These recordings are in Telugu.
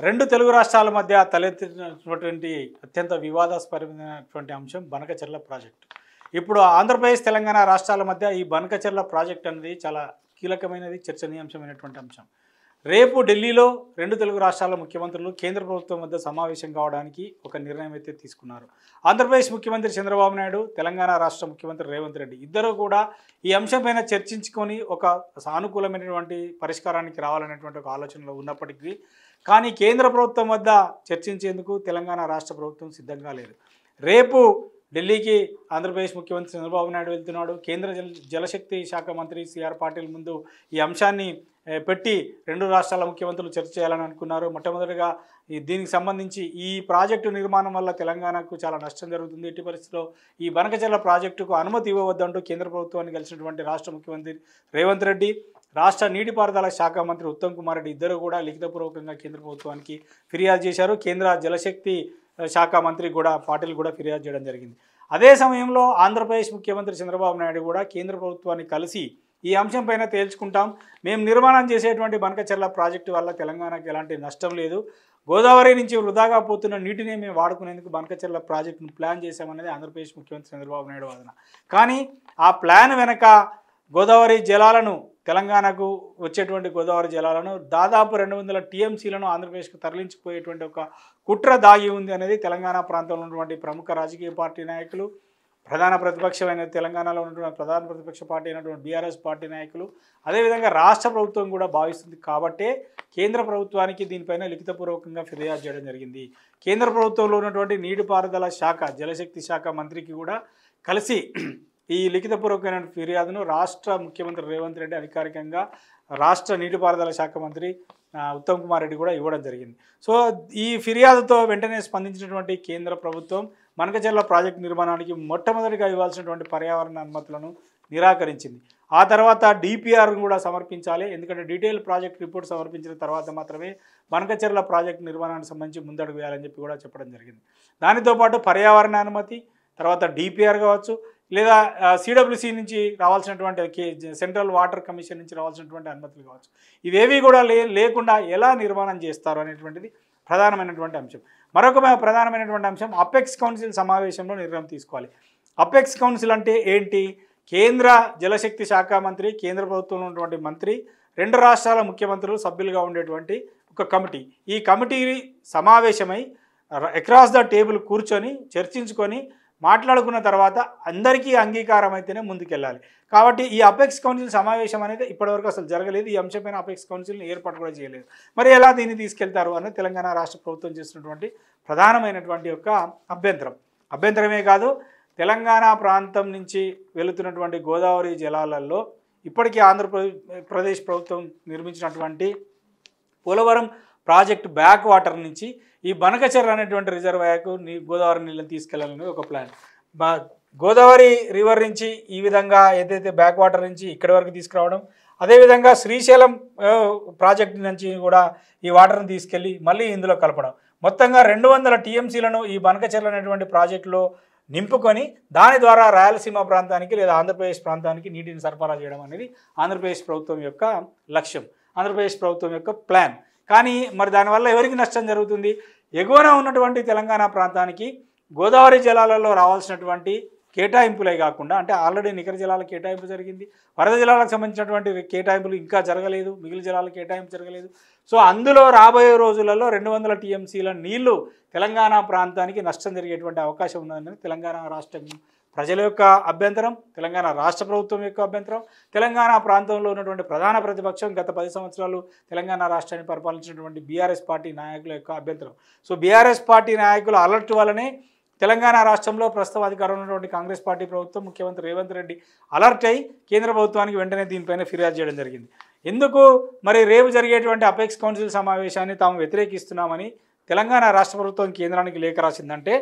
రెండు తెలుగు రాష్ట్రాల మధ్య తలెత్తినటువంటి అత్యంత వివాదాస్పదమైనటువంటి అంశం బనకచెర్ల ప్రాజెక్టు. ఇప్పుడు ఆంధ్రప్రదేశ్ తెలంగాణ రాష్ట్రాల మధ్య ఈ బనకచెర్ల ప్రాజెక్ట్ అనేది చాలా కీలకమైనది, చర్చనీయాంశమైనటువంటి అంశం. రేపు ఢిల్లీలో రెండు తెలుగు రాష్ట్రాల ముఖ్యమంత్రులు కేంద్ర ప్రభుత్వం వద్ద సమావేశం కావడానికి ఒక నిర్ణయం అయితే తీసుకున్నారు. ఆంధ్రప్రదేశ్ ముఖ్యమంత్రి చంద్రబాబు నాయుడు, తెలంగాణ రాష్ట్ర ముఖ్యమంత్రి రేవంత్ రెడ్డి ఇద్దరు కూడా ఈ అంశంపైన చర్చించుకొని ఒక సానుకూలమైనటువంటి పరిష్కారానికి రావాలనేటువంటి ఒక ఆలోచనలో ఉన్నప్పటికీ కానీ కేంద్ర ప్రభుత్వం వద్ద చర్చించేందుకు తెలంగాణ రాష్ట్ర ప్రభుత్వం సిద్ధంగా లేదు. రేపు ఢిల్లీకి ఆంధ్రప్రదేశ్ ముఖ్యమంత్రి చంద్రబాబు నాయుడు వెళ్తున్నాడు. కేంద్ర జలశక్తి శాఖ మంత్రి సిఆర్ పాటిల్ ముందు ఈ అంశాన్ని పెట్టి రెండు రాష్ట్రాల ముఖ్యమంత్రులు చర్చ చేయాలని అనుకున్నారు. మొట్టమొదటిగా దీనికి సంబంధించి ఈ ప్రాజెక్టు నిర్మాణం వల్ల తెలంగాణకు చాలా నష్టం జరుగుతుంది. ఎట్టి పరిస్థితిలో ఈ బనకచెర్ల ప్రాజెక్టుకు అనుమతి ఇవ్వవద్దంటూ కేంద్ర ప్రభుత్వాన్ని కలిసినటువంటి రాష్ట్ర ముఖ్యమంత్రి రేవంత్ రెడ్డి, రాష్ట్ర నీటిపారుదల శాఖ మంత్రి ఉత్తమ్ కుమార్ రెడ్డి ఇద్దరు కూడా లిఖితపూర్వకంగా కేంద్ర ప్రభుత్వానికి ఫిర్యాదు చేశారు. కేంద్ర జలశక్తి శాఖ మంత్రి కూడా పాటిల్ కూడా ఫిర్యాదు చేయడం జరిగింది. అదే సమయంలో ఆంధ్రప్రదేశ్ ముఖ్యమంత్రి చంద్రబాబు నాయుడు కూడా కేంద్ర ప్రభుత్వాన్ని కలిసి ఈ అంశంపైన తేల్చుకుంటాం, మేము నిర్మాణం చేసేటువంటి బనకచెర్ల ప్రాజెక్టు వల్ల తెలంగాణకు ఎలాంటి నష్టం లేదు, గోదావరి నుంచి వృధాగా పోతున్న నీటిని మేము వాడుకునేందుకు బనకచెర్ల ప్రాజెక్టును ప్లాన్ చేశామనేది ఆంధ్రప్రదేశ్ ముఖ్యమంత్రి చంద్రబాబు నాయుడు వాదన. కానీ ఆ ప్లాన్ వెనక గోదావరి జలాలను, తెలంగాణకు వచ్చేటువంటి గోదావరి జలాలను దాదాపు 200 టీఎంసీలను ఆంధ్రప్రదేశ్కు తరలించిపోయేటువంటి ఒక కుట్ర దాగి ఉంది అనేది తెలంగాణ ప్రాంతంలో ఉన్నటువంటి ప్రముఖ రాజకీయ పార్టీ నాయకులు, ప్రధాన ప్రతిపక్షమైన తెలంగాణలో ఉన్నటువంటి ప్రధాన ప్రతిపక్ష పార్టీ అయినటువంటి బీఆర్ఎస్ పార్టీ నాయకులు, అదేవిధంగా రాష్ట్ర ప్రభుత్వం కూడా భావిస్తుంది. కాబట్టే కేంద్ర ప్రభుత్వానికి దీనిపైన లిఖితపూర్వకంగా ఫిర్యాదు చేయడం జరిగింది. కేంద్ర ప్రభుత్వంలో ఉన్నటువంటి నీటిపారుదల శాఖ, జలశక్తి శాఖ మంత్రికి కూడా కలిసి ఈ లిఖితపూర్వకమైన ఫిర్యాదును రాష్ట్ర ముఖ్యమంత్రి రేవంత్ రెడ్డి అధికారికంగా రాష్ట్ర నీటిపారుదల శాఖ మంత్రి ఉత్తమ్ కుమార్ రెడ్డి కూడా ఇవ్వడం జరిగింది. సో ఈ ఫిర్యాదుతో వెంటనే స్పందించినటువంటి కేంద్ర ప్రభుత్వం బనకచెర్ల ప్రాజెక్టు నిర్మాణానికి మొట్టమొదటిగా ఇవ్వాల్సినటువంటి పర్యావరణ అనుమతులను నిరాకరించింది. ఆ తర్వాత డిపిఆర్ను కూడా సమర్పించాలి, ఎందుకంటే డీటెయిల్ ప్రాజెక్ట్ రిపోర్ట్ సమర్పించిన తర్వాత మాత్రమే బనకచెర్ల ప్రాజెక్టు నిర్మాణానికి సంబంధించి ముందడుగు వేయాలని చెప్పి కూడా చెప్పడం జరిగింది. దానితో పాటు పర్యావరణ అనుమతి, తర్వాత డిపిఆర్ కావచ్చు, లేదా సిడబ్ల్యూసి నుంచి రావాల్సినటువంటి సెంట్రల్ వాటర్ కమిషన్ నుంచి రావాల్సినటువంటి అనుమతులు కావచ్చు, ఇవేవి కూడా లేకుండా ఎలా నిర్మాణం చేస్తారు అనేటువంటిది ప్రధానమైనటువంటి అంశం. మరొక ప్రధానమైనటువంటి అంశం అపెక్స్ కౌన్సిల్ సమావేశంలో నిర్ణయం తీసుకోవాలి. అపెక్స్ కౌన్సిల్ అంటే ఏంటి? కేంద్ర జలశక్తి శాఖ మంత్రి, కేంద్ర ప్రభుత్వంలో ఉన్నటువంటి మంత్రి, రెండు రాష్ట్రాల ముఖ్యమంత్రులు సభ్యులుగా ఉండేటువంటి ఒక కమిటీ. ఈ కమిటీ సమావేశమై అక్రాస్ ద టేబుల్ కూర్చొని చర్చించుకొని మాట్లాడుకున్న తర్వాత అందరికీ అంగీకారం అయితేనే ముందుకెళ్ళాలి. కాబట్టి ఈ అపెక్స్ కౌన్సిల్ సమావేశం అనేది ఇప్పటివరకు అసలు జరగలేదు. ఈ అంశంపైన అపెక్స్ కౌన్సిల్ని ఏర్పాటు కూడా చేయలేదు. మరి ఎలా దీన్ని తీసుకెళ్తారు అన్నది తెలంగాణ రాష్ట్ర ప్రభుత్వం చేస్తున్నటువంటి ప్రధానమైనటువంటి యొక్క అభ్యంతరమే కాదు, తెలంగాణ ప్రాంతం నుంచి వెళుతున్నటువంటి గోదావరి జలాలలో ఇప్పటికీ ఆంధ్రప్రదేశ్ ప్రభుత్వం నిర్మించినటువంటి పోలవరం ప్రాజెక్టు బ్యాక్ వాటర్ నుంచి ఈ బనకచెర్ల అనేటువంటి రిజర్వాయర్కు గోదావరి నీళ్ళని తీసుకెళ్లాలని ఒక ప్లాన్. గోదావరి రివర్ నుంచి ఈ విధంగా ఏదైతే బ్యాక్ వాటర్ నుంచి ఇక్కడి వరకు తీసుకురావడం, అదేవిధంగా శ్రీశైలం ప్రాజెక్టు నుంచి కూడా ఈ వాటర్ని తీసుకెళ్ళి మళ్ళీ ఇందులో కలపడం, మొత్తంగా 200 టీఎంసీలను ఈ బనకచెర్ల అనేటువంటి ప్రాజెక్టులో నింపుకొని దాని ద్వారా రాయలసీమ ప్రాంతానికి లేదా ఆంధ్రప్రదేశ్ ప్రాంతానికి నీటిని సరఫరా చేయడం అనేది ఆంధ్రప్రదేశ్ ప్రభుత్వం యొక్క లక్ష్యం, ఆంధ్రప్రదేశ్ ప్రభుత్వం యొక్క ప్లాన్. కానీ మరి దానివల్ల ఎవరికి నష్టం జరుగుతుంది? ఎగువన ఉన్నటువంటి తెలంగాణ ప్రాంతానికి గోదావరి జలాలలో రావాల్సినటువంటి కేటాయింపులే కాకుండా, అంటే ఆల్రెడీ నికర జలాల కేటాయింపు జరిగింది, వరద జలాలకు సంబంధించినటువంటి కేటాయింపులు ఇంకా జరగలేదు, మిగిలిన జలాల కేటాయింపు జరగలేదు. సో అందులో రాబోయే రోజులలో 200 టీఎంసీల నీళ్లు తెలంగాణ ప్రాంతానికి నష్టం జరిగేటువంటి అవకాశం ఉన్నదని తెలంగాణ రాష్ట్రం ప్రజల యొక్క అభ్యంతరం, తెలంగాణ రాష్ట్ర ప్రభుత్వం యొక్క అభ్యంతరం, తెలంగాణ ప్రాంతంలో ఉన్నటువంటి ప్రధాన ప్రతిపక్షం గత 10 సంవత్సరాలు తెలంగాణ రాష్ట్రాన్ని పరిపాలించినటువంటి బీఆర్ఎస్ పార్టీ నాయకుల యొక్క అభ్యంతరం. సో బీఆర్ఎస్ పార్టీ నాయకుల అలర్ట్ వల్లనే తెలంగాణ రాష్ట్రంలో ప్రస్తుతం అధికారంలో ఉన్నటువంటి కాంగ్రెస్ పార్టీ ప్రభుత్వం, ముఖ్యమంత్రి రేవంత్ రెడ్డి అలర్ట్ అయి కేంద్ర ప్రభుత్వానికి వెంటనే దీనిపైన ఫిర్యాదు చేయడం జరిగింది. ఎందుకు మరి రేపు జరిగేటువంటి అపెక్స్ కౌన్సిల్ సమావేశాన్ని తాము వ్యతిరేకిస్తున్నామని తెలంగాణ రాష్ట్ర ప్రభుత్వం కేంద్రానికి లేఖ రాసిందంటే,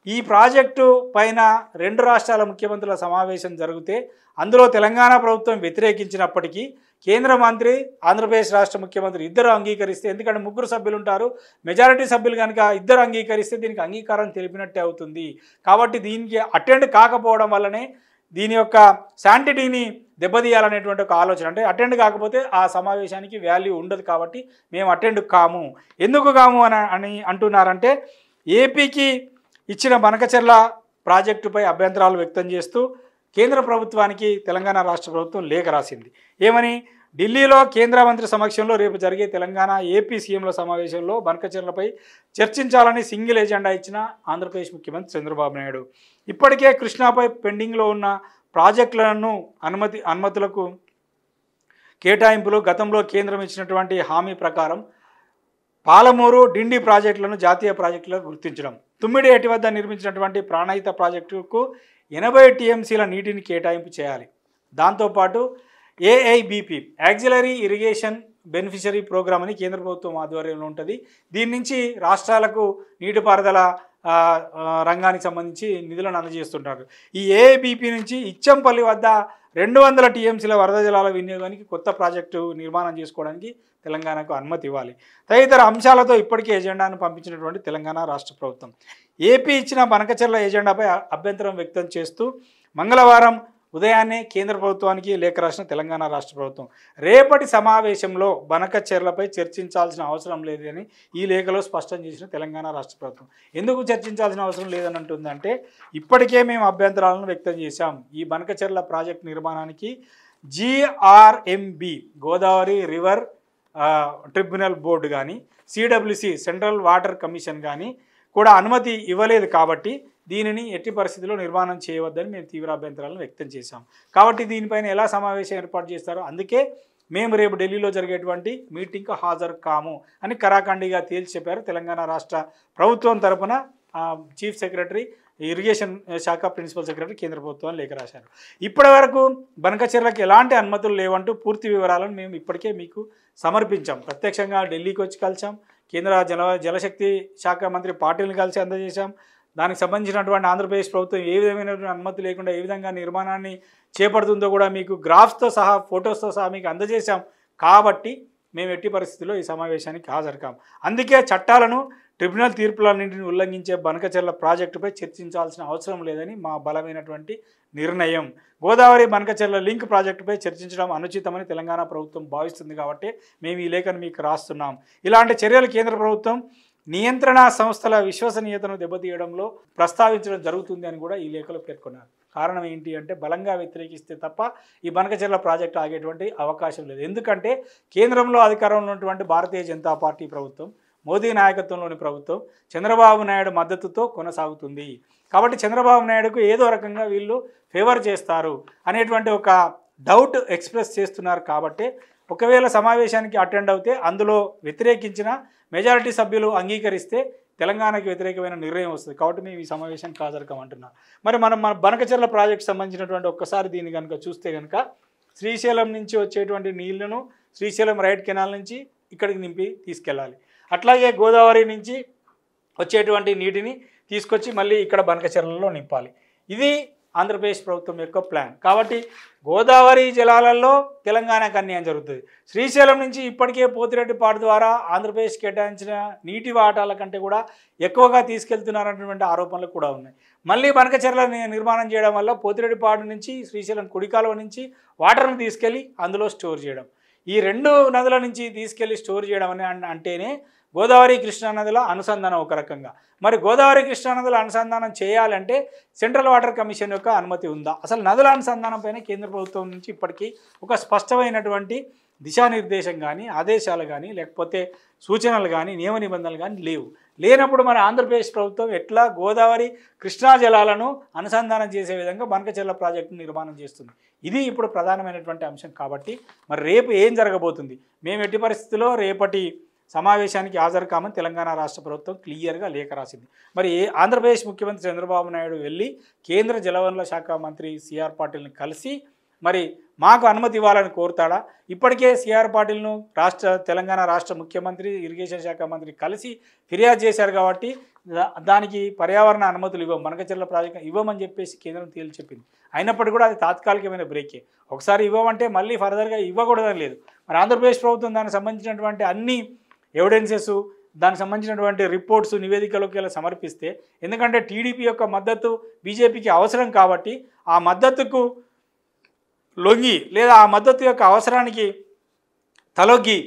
ఈ ప్రాజెక్టు పైన రెండు రాష్ట్రాల ముఖ్యమంత్రుల సమావేశం జరిగితే అందులో తెలంగాణ ప్రభుత్వం వ్యతిరేకించినప్పటికీ కేంద్ర మంత్రి, ఆంధ్రప్రదేశ్ రాష్ట్ర ముఖ్యమంత్రి ఇద్దరు అంగీకరిస్తే, ఎందుకంటే 3 సభ్యులు ఉంటారు, మెజారిటీ సభ్యులు కనుక ఇద్దరు అంగీకరిస్తే దీనికి అంగీకారం తెలిపినట్టే అవుతుంది. కాబట్టి దీనికి అటెండ్ కాకపోవడం వల్లనే దీని యొక్క శాంటిటీని దెబ్బతీయాలనేటువంటి ఒక ఆలోచన. అంటే అటెండ్ కాకపోతే ఆ సమావేశానికి వాల్యూ ఉండదు కాబట్టి మేము అటెండ్ కాము. ఎందుకు కాము అని అంటున్నారంటే ఏపీకి ఇచ్చిన బనకచెర్ల ప్రాజెక్టుపై అభ్యంతరాలు వ్యక్తం చేస్తూ కేంద్ర ప్రభుత్వానికి తెలంగాణ రాష్ట్ర ప్రభుత్వం లేఖ రాసింది. ఏమని? ఢిల్లీలో కేంద్ర మంత్రి సమక్షంలో రేపు జరిగే తెలంగాణ ఏపీ సీఎంల సమావేశంలో బనకచెర్లపై చర్చించాలని సింగిల్ ఎజెండా ఇచ్చిన ఆంధ్రప్రదేశ్ ముఖ్యమంత్రి చంద్రబాబు నాయుడు ఇప్పటికే కృష్ణాపై పెండింగ్లో ఉన్న ప్రాజెక్టులను అనుమతులకు కేటాయింపులు గతంలో కేంద్రం ఇచ్చినటువంటి హామీ ప్రకారం పాలమూరు డిండి ప్రాజెక్టులను జాతీయ ప్రాజెక్టులుగా గుర్తించడం, తుమ్మిడిహట్టి వద్ద నిర్మించినటువంటి ప్రాణహిత ప్రాజెక్టుకు 80 టీఎంసీల నీటిని కేటాయింపు చేయాలి. దాంతోపాటు AIBP accelerated irrigation beneficiary programme అని కేంద్ర ప్రభుత్వం ఆధ్వర్యంలో ఉంటుంది. దీని నుంచి రాష్ట్రాలకు నీటిపారుదల రంగానికి సంబంధించి నిధులను అందజేస్తుంటారు. ఈ ఏఐబిపి నుంచి ఇచ్చంపల్లి వద్ద 200 టీఎంసీల వరద జలాల వినియోగానికి కొత్త ప్రాజెక్టు నిర్మాణం చేసుకోవడానికి తెలంగాణకు అనుమతి ఇవ్వాలి. తదితర అంశాలతో ఇప్పటికే ఎజెండాను పంపించినటువంటి తెలంగాణ రాష్ట్ర ప్రభుత్వం ఏపీ ఇచ్చిన బనకచెర్ల ఎజెండాపై అభ్యంతరం వ్యక్తం చేస్తూ మంగళవారం ఉదయాన్నే కేంద్ర ప్రభుత్వానికి లేఖ రాసిన తెలంగాణ రాష్ట్ర ప్రభుత్వం రేపటి సమావేశంలో బనకచెర్లపై చర్చించాల్సిన అవసరం లేదని ఈ లేఖలో స్పష్టం చేసిన తెలంగాణ రాష్ట్ర ప్రభుత్వం. ఎందుకు చర్చించాల్సిన అవసరం లేదని అంటుందంటే ఇప్పటికే మేము అభ్యంతరాలను వ్యక్తం చేశాం. ఈ బనకచెర్ల ప్రాజెక్టు నిర్మాణానికి GRMB Godavari river tribunal board కానీ CWC సెంట్రల్ వాటర్ కమిషన్ కానీ కూడా అనుమతి ఇవ్వలేదు కాబట్టి దీనిని ఎట్టి పరిస్థితుల్లో నిర్మాణం చేయవద్దని మేము తీవ్ర అభ్యంతరాలను వ్యక్తం చేశాం. కాబట్టి దీనిపైన ఎలా సమావేశం ఏర్పాటు చేస్తారో అందుకే మేము రేపు ఢిల్లీలో జరిగేటువంటి మీటింగ్కు హాజరు కాము అని కరాఖండిగా తేల్చి చెప్పారు. తెలంగాణ రాష్ట్ర ప్రభుత్వం తరపున చీఫ్ సెక్రటరీ ఇరిగేషన్ శాఖ ప్రిన్సిపల్ సెక్రటరీ కేంద్ర ప్రభుత్వాన్ని లేఖ రాశారు. ఇప్పటి వరకు బనకచెర్లకు ఎలాంటి అనుమతులు లేవంటూ పూర్తి వివరాలను మేము ఇప్పటికే మీకు సమర్పించాం. ప్రత్యక్షంగా ఢిల్లీకి వచ్చి కలిసాం. కేంద్ర జలశక్తి శాఖ మంత్రి పాటిల్ని కలిసి అందజేశాం. దానికి సంబంధించినటువంటి ఆంధ్రప్రదేశ్ ప్రభుత్వం ఏ విధమైనటువంటి అనుమతి లేకుండా ఏ విధంగా నిర్మాణాన్ని చేపడుతుందో కూడా మీకు గ్రాఫ్స్తో సహా ఫొటోస్తో సహా మీకు అందజేశాం. కాబట్టి మేము ఎట్టి పరిస్థితుల్లో ఈ సమావేశానికి హాజరు కాం. అందుకే చట్టాలను ట్రిబ్యునల్ తీర్పులన్నింటిని ఉల్లంఘించే బనకచెర్ల ప్రాజెక్టుపై చర్చించాల్సిన అవసరం లేదని మా బలమైనటువంటి నిర్ణయం. గోదావరి బనకచెర్ల లింక్ ప్రాజెక్టుపై చర్చించడం అనుచితమని తెలంగాణ ప్రభుత్వం భావిస్తుంది కాబట్టి మేము ఈ లేఖను మీకు రాస్తున్నాం. ఇలాంటి చర్యలు కేంద్ర ప్రభుత్వం నియంత్రణ సంస్థల విశ్వసనీయతను దెబ్బతీయడంలో ప్రస్తావించడం జరుగుతుంది అని కూడా ఈ లేఖలో పేర్కొన్నారు. కారణం ఏంటి అంటే బలంగా వ్యతిరేకిస్తే తప్ప ఈ బనకచెర్ల ప్రాజెక్టు ఆగేటువంటి అవకాశం లేదు. ఎందుకంటే కేంద్రంలో అధికారంలో ఉన్నటువంటి భారతీయ జనతా పార్టీ ప్రభుత్వం, మోదీ నాయకత్వంలోని ప్రభుత్వం చంద్రబాబు నాయుడు మద్దతుతో కొనసాగుతుంది. కాబట్టి చంద్రబాబు నాయుడుకు ఏదో రకంగా వీళ్ళు ఫేవర్ చేస్తారు అనేటువంటి ఒక డౌట్ ఎక్స్ప్రెస్ చేస్తున్నారు. కాబట్టి ఒకవేళ సమావేశానికి అటెండ్ అవుతే అందులో వ్యతిరేకించిన మెజారిటీ సభ్యులు అంగీకరిస్తే తెలంగాణకి వ్యతిరేకమైన నిర్ణయం వస్తుంది. కాబట్టి మేము ఈ సమావేశానికి హాజరుకామంటున్నాం. మరి మన బనకచెర్ల ప్రాజెక్ట్ సంబంధించినటువంటి ఒక్కసారి దీన్ని కనుక చూస్తే కనుక శ్రీశైలం నుంచి వచ్చేటువంటి నీళ్లను శ్రీశైలం రైట్ కెనాల్ నుంచి ఇక్కడికి నింపి తీసుకెళ్ళాలి. అట్లాగే గోదావరి నుంచి వచ్చేటువంటి నీటిని తీసుకొచ్చి మళ్ళీ ఇక్కడ బనకచెర్లలో నింపాలి. ఇది ఆంధ్రప్రదేశ్ ప్రభుత్వం యొక్క ప్లాన్. కాబట్టి గోదావరి జలాలలో తెలంగాణకు అన్యాయం జరుగుతుంది. శ్రీశైలం నుంచి ఇప్పటికే పోతిరెడ్డిపాడు ద్వారా ఆంధ్రప్రదేశ్ కేటాయించిన నీటి వాటాల కంటే కూడా ఎక్కువగా తీసుకెళ్తున్నారన్నటువంటి ఆరోపణలు కూడా ఉన్నాయి. మళ్ళీ బనకచెర్ల నిర్మాణం చేయడం వల్ల పోతిరెడ్డిపాడు నుంచి శ్రీశైలం కుడికాలువ నుంచి వాటర్ను తీసుకెళ్ళి అందులో స్టోర్ చేయడం, ఈ 2 నదుల నుంచి తీసుకెళ్ళి స్టోర్ చేయడం అంటేనే గోదావరి కృష్ణా నదుల అనుసంధానం ఒక రకంగా. మరి గోదావరి కృష్ణా నదుల అనుసంధానం చేయాలంటే సెంట్రల్ వాటర్ కమిషన్ యొక్క అనుమతి ఉందా? అసలు నదుల అనుసంధానం పైన కేంద్ర ప్రభుత్వం నుంచి ఇప్పటికీ ఒక స్పష్టమైనటువంటి దిశానిర్దేశం కానీ ఆదేశాలు కానీ లేకపోతే సూచనలు కానీ నియమ నిబంధనలు కానీ లేనప్పుడు మన ఆంధ్రప్రదేశ్ ప్రభుత్వం ఎట్లా గోదావరి కృష్ణా జలాలను అనుసంధానం చేసే విధంగా బనకచెర్ల ప్రాజెక్టును నిర్మాణం చేస్తుంది? ఇది ఇప్పుడు ప్రధానమైనటువంటి అంశం. కాబట్టి మరి రేపు ఏం జరగబోతుంది? మేము ఎట్టి పరిస్థితుల్లో రేపటి సమావేశానికి హాజరు కామని తెలంగాణ రాష్ట్ర ప్రభుత్వం క్లియర్గా లేఖ రాసింది. మరి ఆంధ్రప్రదేశ్ ముఖ్యమంత్రి చంద్రబాబు నాయుడు వెళ్ళి కేంద్ర జలవనరుల శాఖ మంత్రి సిఆర్ పాటిల్ని కలిసి మరి మాకు అనుమతి ఇవ్వాలని కోరుతాడా? ఇప్పటికే సిఆర్ పాటిల్ను తెలంగాణ రాష్ట్ర ముఖ్యమంత్రి ఇరిగేషన్ శాఖ మంత్రి కలిసి ఫిర్యాదు చేశారు. కాబట్టి దానికి పర్యావరణ అనుమతులు ఇవ్వం, బనకచెర్ల ప్రాజెక్టు ఇవ్వమని చెప్పేసి కేంద్రం తేల్చి చెప్పింది. అయినప్పటికీ కూడా అది తాత్కాలికమైన బ్రేకే. ఒకసారి ఇవ్వమంటే మళ్ళీ ఫర్దర్గా ఇవ్వకూడదని లేదు. మరి ఆంధ్రప్రదేశ్ ప్రభుత్వం దానికి సంబంధించినటువంటి అన్ని ఎవిడెన్సెస్, దానికి సంబంధించినటువంటి రిపోర్ట్స్ నివేదికలోకి ఇలా సమర్పిస్తే, ఎందుకంటే టీడీపీ యొక్క మద్దతు బీజేపీకి అవసరం కాబట్టి ఆ మద్దతుకు లొంగి లేదా ఆ మద్దతు యొక్క అవసరానికి తలొగ్గి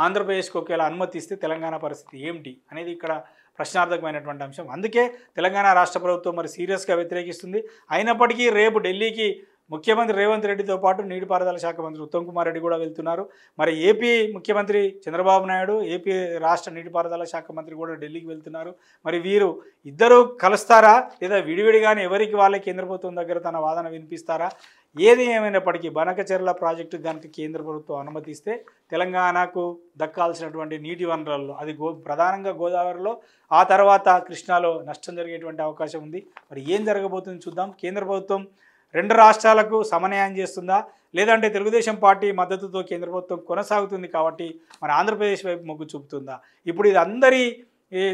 ఆంధ్రప్రదేశ్కి ఒకేలా అనుమతి ఇస్తే తెలంగాణ పరిస్థితి ఏమిటి అనేది ఇక్కడ ప్రశ్నార్థకమైనటువంటి అంశం. అందుకే తెలంగాణ రాష్ట్ర ప్రభుత్వం మరి సీరియస్గా వ్యతిరేకిస్తుంది. అయినప్పటికీ రేపు ఢిల్లీకి ముఖ్యమంత్రి రేవంత్ రెడ్డితో పాటు నీటిపారుదల శాఖ మంత్రి ఉత్తమ్ కుమార్ రెడ్డి కూడా వెళ్తున్నారు. మరి ఏపీ ముఖ్యమంత్రి చంద్రబాబు నాయుడు, ఏపీ రాష్ట్ర నీటిపారుదల శాఖ మంత్రి కూడా ఢిల్లీకి వెళ్తున్నారు. మరి వీరు ఇద్దరు కలుస్తారా లేదా విడివిడిగానే ఎవరికి వాళ్ళే కేంద్ర ప్రభుత్వం దగ్గర తన వాదన వినిపిస్తారా? ఏది ఏమైనప్పటికీ బనకచెర్ల ప్రాజెక్టు దానికి కేంద్ర ప్రభుత్వం అనుమతిస్తే తెలంగాణకు దక్కాల్సినటువంటి నీటి వనరులలో అది ప్రధానంగా గోదావరిలో, ఆ తర్వాత కృష్ణాలో నష్టం జరిగేటువంటి అవకాశం ఉంది. మరి ఏం జరగబోతుంది చూద్దాం. కేంద్ర ప్రభుత్వం రెండు రాష్ట్రాలకు సమన్వయం చేస్తుందా, లేదంటే తెలుగుదేశం పార్టీ మద్దతుతో కేంద్ర ప్రభుత్వం కొనసాగుతుంది కాబట్టి మన ఆంధ్రప్రదేశ్ వైపు మొగ్గు చూపుతుందా? ఇప్పుడు ఇది అందరి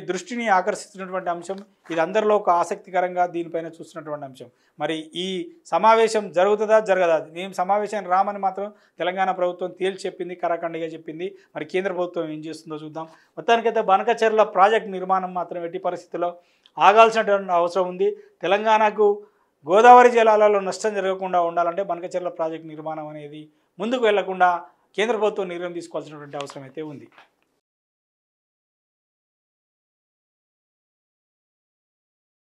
దృష్టిని ఆకర్షిస్తున్నటువంటి అంశం. ఇది అందరిలో ఒక ఆసక్తికరంగా దీనిపైన చూస్తున్నటువంటి అంశం. మరి ఈ సమావేశం జరుగుతుందా జరగదా? మేము సమావేశం రామని మాత్రం తెలంగాణ ప్రభుత్వం తేల్చి చెప్పింది, కరాఖండిగా చెప్పింది. మరి కేంద్ర ప్రభుత్వం ఏం చేస్తుందో చూద్దాం. మొత్తానికైతే బనకచెర్ల ప్రాజెక్ట్ నిర్మాణం మాత్రం ఎట్టి పరిస్థితుల్లో ఆగాల్సినటువంటి అవసరం ఉంది. తెలంగాణకు గోదావరి జలాలలో నష్టం జరగకుండా ఉండాలంటే బనకచెర్ల ప్రాజెక్టు నిర్మాణం అనేది ముందుకు వెళ్లకుండా కేంద్ర ప్రభుత్వం నిర్ణయం తీసుకోవాల్సినటువంటి అవసరం అయితే ఉంది.